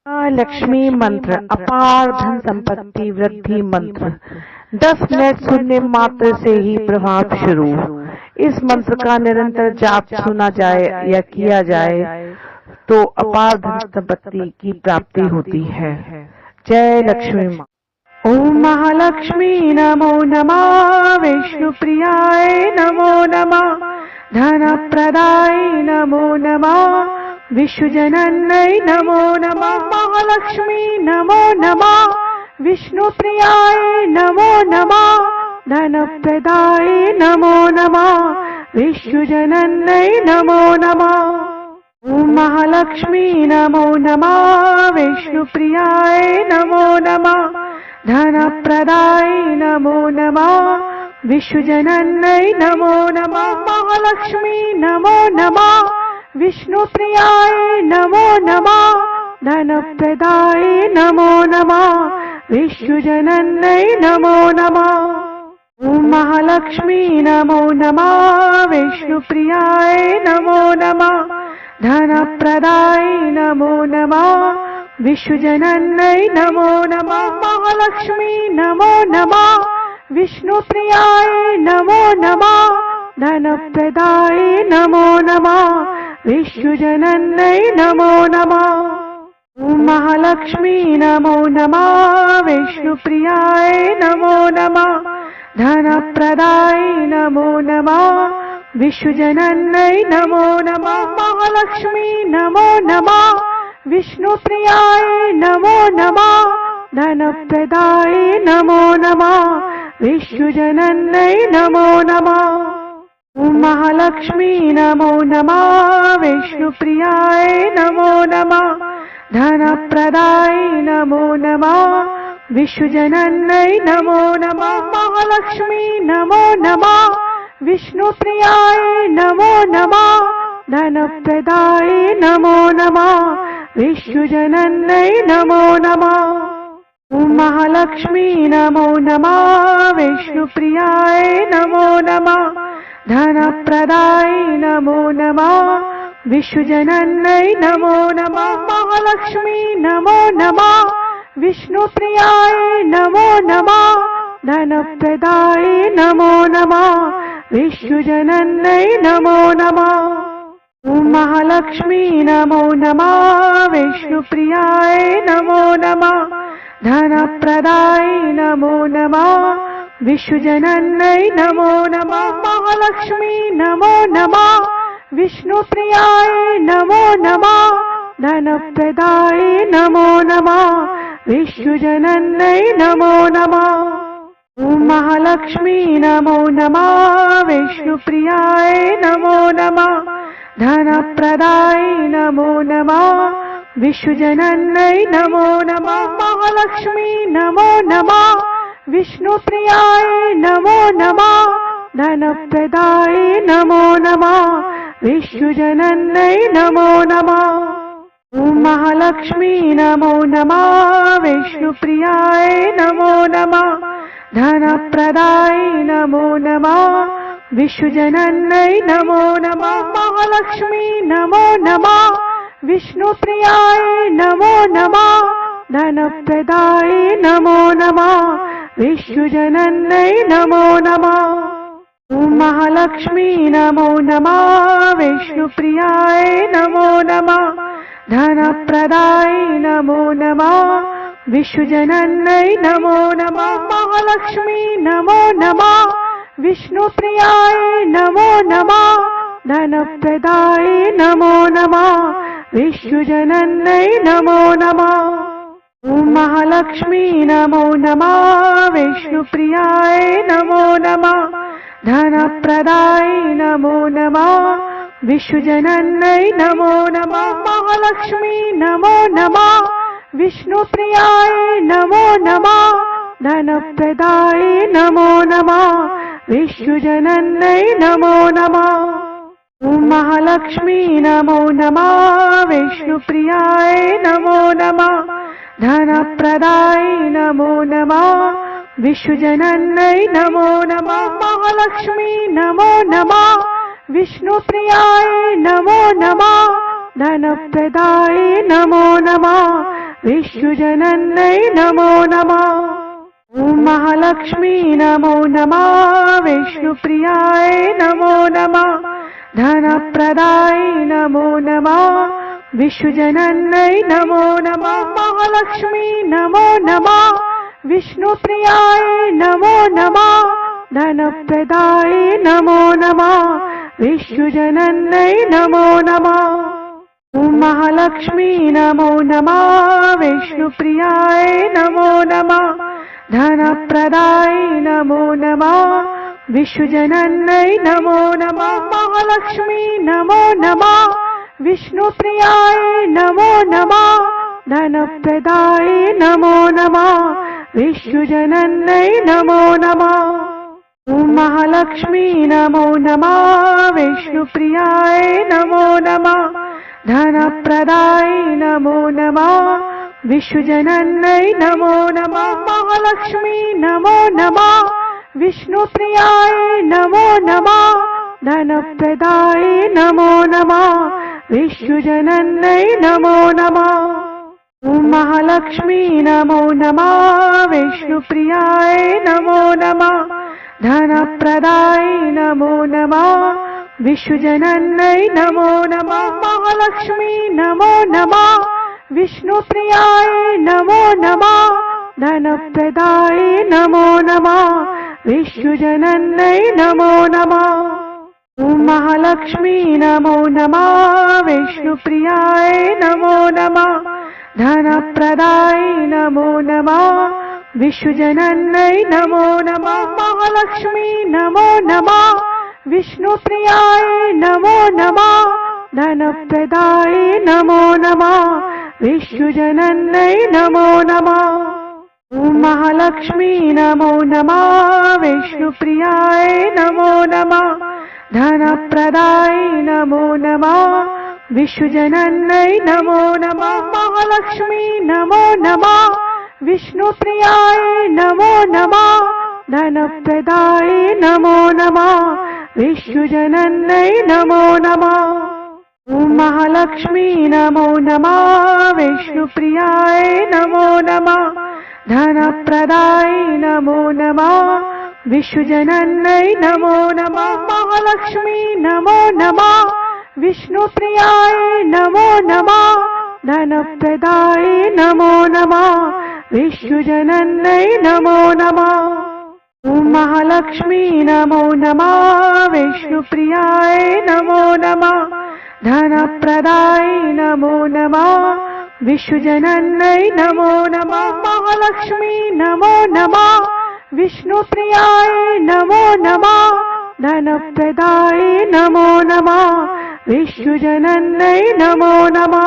लक्ष्मी मंत्र, अपार धन संपत्ति वृद्धि मंत्र। 10 मिनट सुनने मात्र से ही प्रभाव शुरू। इस मंत्र का निरंतर जाप सुना जाए या किया जाए तो अपार धन संपत्ति की प्राप्ति होती है। जय लक्ष्मी माँ। ओम महालक्ष्मी नमो नमः, विष्णु प्रियाय नमो नमः, धन प्रदाय नमो नमः, विश्वजनन्यै नमो नमः। महालक्ष्मी नमो नमः, विष्णु प्रियाय नमो नमः, धन प्रदाय नमो नमः, विश्वजनन्यै नमो नमः। ओम महालक्ष्मी नमो नमः, विष्णु प्रियाय नमो नमः, धन प्रदाय नमो नमः, विश्वजनन्यै नमो नमः। महालक्ष्मी नमो नमः, विष्णु प्रियाय नमो नमः, धन प्रदाय नमो नमः, विश्वजनन्यै नमो नमः। ओम महालक्ष्मी नमो नमः, विष्णु प्रियाय नमो नमः, धन प्रदाय नमो नमः, विश्वजनन्यै नमो नमः। महालक्ष्मी नमो नमः, विष्णु प्रियाय नमो नमः, धन प्रदाय नमो नमः, विश्वजनन्यै नमो नमः। ओम महालक्ष्मी नमो नमः, विष्णु प्रियाय नमो नमः, धन प्रदाय नमो नमः, विश्वजनन्यै नमो नमः। महालक्ष्मी नमो नमः, विष्णु प्रियाय नमो नमः, धन प्रदाय नमो नमः, विश्वजनन्यै नमो नमः। ओम महालक्ष्मी नमो नमः, विष्णु प्रियाय नमो नमः, धन प्रदाय नमो नमः, विश्वजनन्यै नमो नमः। महालक्ष्मी नमो नमः, विष्णु प्रियाय नमो नमः, धन प्रदाय नमो नमः, विश्वजनन्यै नमो नमः। ओम महालक्ष्मी नमो नमः, विष्णु प्रियाय नमो नमः, धन प्रदाय नमो नमः, विश्वजनन्यै नमो नमः। महालक्ष्मी नमो नमः, विष्णु प्रियाय नमो नमः, धन प्रदाय नमो नमः, विश्वजनन्यै नमो नमः। ओम महालक्ष्मी नमो नमः, विष्णु प्रियाय नमो नमः, धन प्रदाय नमो नमः, विश्वजनन्यै नमो नमः। महालक्ष्मी नमो नमः, विष्णु प्रियाय नमो नमः, धन प्रदाय नमो नमः, विश्वजनन्यै नमो नमः। ओम महालक्ष्मी नमो नमः, विष्णु प्रियाय नमो नमः, धन प्रदाय नमो नमः, विश्वजनन्यै नमो नमः। महालक्ष्मी नमो नमः, विष्णु प्रियाय नमो नमः, धन प्रदाय नमो नमः, विश्वजनन्यै नमो नमः। ओम महालक्ष्मी नमो नमः, विष्णु प्रियाय नमो नमः, धन प्रदाय नमो नमः, विश्वजनन्यै नमो नमः। महालक्ष्मी नमो नमः, विष्णु प्रियाय नमो नमः, धन प्रदाय नमो नमः, विश्वजनन्यै नमो नमः। ओम महालक्ष्मी नमो नमः, विष्णु प्रियाय नमो नमः, धन प्रदाय नमो नमः, विश्वजनन्यै नमो नमः। महालक्ष्मी नमो नमः, विष्णु प्रियाय नमो नमः, धन प्रदाय नमो नमः, विश्वजनन्यै नमो नमः। ओम महालक्ष्मी नमो नमः, विष्णु प्रियाय नमो नमः, धन प्रदाय नमो नमः, विश्वजनन्यै नमो नमः। महालक्ष्मी नमो नमः, विष्णु प्रियाय नमो नमः, धन प्रदाय नमो नमः, विश्वजनन्यै नमो नमः। ओम महालक्ष्मी नमो नमः, विष्णु प्रियाय नमो नमः, धन प्रदाय नमो नमः, विश्वजनन्यै नमो नमः। महालक्ष्मी नमो नमः, विष्णु प्रियाय नमो नमः, धन प्रदाय नमो नमः, विश्वजनन्यै नमो नमः। ॐ महालक्ष्मी नमो नमः। विष्णुप्रियाय नमो नमः। धनप्रदाय नमो नमः। विश्वजनन्यै नमो नमः। महालक्ष्मी नमो नमः। विष्णुप्रियाय नमो नमः। धनप्रदाय नमो नमः। विश्वजनन्यै नमो नमः। ॐ महालक्ष्मी नमो नमः। विष्णुप्रियाय नमो नमः। धनप्रदाय नमो नमः। विश्वजनन्यै नमो नमः। महालक्ष्मी नमो नमः। विष्णुप्रियाय नमो नमः। धनप्रदाय नमो नमः। विश्वजनन्यै नमो नमः। ॐ महालक्ष्मी नमो नमः। विष्णुप्रियाय नमो नमः। धनप्रदाय नमो नमः। विश्वजनन्यै नमो नमः। महालक्ष्मी नमो नमः। विष्णुप्रियाय नमो नमः। धनप्रदाय नमो नमः। विश्वजनन्यै नमो नमः। ॐ महालक्ष्मी नमो नमः। विष्णुप्रियाय नमो नमः। धनप्रदाय नमो नमः। विश्वजनन्यै नमो नमः। महालक्ष्मी नमो नमः। विष्णुप्रियाय नमो नमः। धनप्रदाय नमो नमः। विश्वजनन्यै नमो नमः। ॐ महालक्ष्मी नमो नमः। विष्णुप्रियाय नमो नमः। धनप्रदाय नमो नमः। विश्वजनन्यै नमो नमः। महालक्ष्मी नमो नमः। विष्णुप्रियाय नमो नमः। धनप्रदाय नमो नमः। विश्वजनन्यै नमो नमः। ॐ महालक्ष्मी नमो नमः। विष्णुप्रियाय नमो नमः। धनप्रदाय नमो नमः। विश्वजनन्यै नमो नमः। महालक्ष्मी नमो नमः। विष्णुप्रियाय नमो नमः। धनप्रदाय नमो नमः। विश्वजनन्यै नमो नमः। ॐ महालक्ष्मी नमो नमः। विष्णुप्रियाय नमो नमः। धनप्रदाय नमो नमः। विश्वजनन्यै नमो नमः। महालक्ष्मी नमो नमः। विष्णुप्रियाय नमो नमः। धनप्रदाय नमो नमः। विश्वजनन्यै नमो नमः। ॐ महालक्ष्मी नमो नमः। विष्णुप्रियाय नमो नमः। धनप्रदाय नमो नमः। विश्वजनन्यै नमो नमः। महालक्ष्मी नमो नमः। विष्णुप्रियाय नमो नमः। धनप्रदाय नमो नमः। विश्वजनन्यै नमो नमः।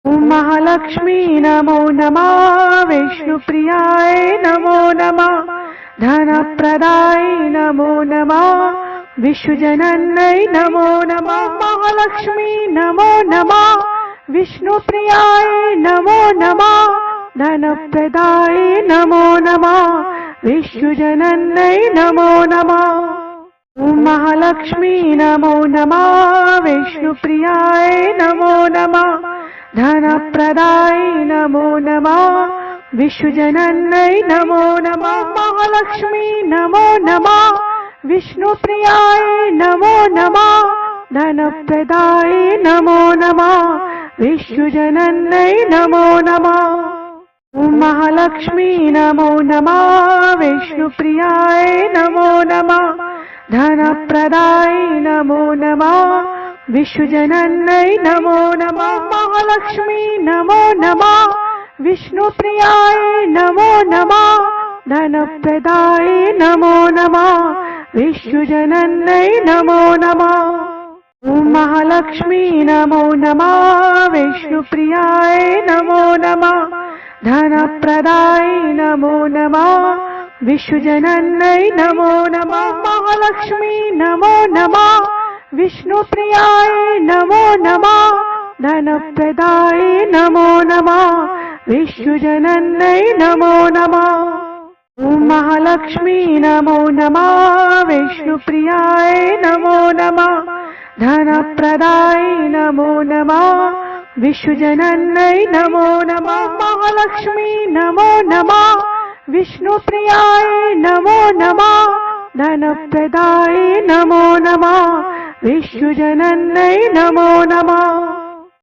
ॐ महालक्ष्मी नमो नमः। विष्णुप्रियाय नमो नमः। धनप्रदाय नमो नमः। विश्वजनन्यै नमो नमः। महालक्ष्मी नमो नमः। विष्णुप्रियाय नमो नमः। धनप्रदाय नमो नमः। विश्वजनन्यै नमो नमः। ॐ महालक्ष्मी नमो नमः। विष्णुप्रियाय नमो नमः। धनप्रदाय नमो नमः। विश्वजनन्यै नमो नमः। महालक्ष्मी नमो नमः। विष्णुप्रियाय नमो नमः। धनप्रदाय नमो नमः। विश्वजनन्यै नमो नमः। ॐ महालक्ष्मी नमो नमः। विष्णुप्रियाय नमो नमः। धनप्रदाय नमो नमः। विश्वजनन्यै नमो नमः। महालक्ष्मी नमो नमः। विष्णुप्रियाय नमो नमः। धनप्रदाय नमो नमः। विश्वजनन्यै नमो नमः। ॐ महालक्ष्मी नमो नमः। विष्णुप्रियाय नमो नमः। धनप्रदाय नमो नमः। विश्वजनन्यै नमो नमः। महालक्ष्मी नमो नमः। विष्णुप्रियाय नमो नमः। धनप्रदाय नमो नमः। विश्वजनन्यै नमो नमः। ॐ महालक्ष्मी नमो नमः। विष्णुप्रियाय नमो नमः। धनप्रदाय नमो नमः। विश्वजनन्यै नमो नमः। महालक्ष्मी नमो नमः, विष्णुप्रियाय नमो नमः, धनप्रदाय नमो नमः, विश्वजनन्यै नमो नमः।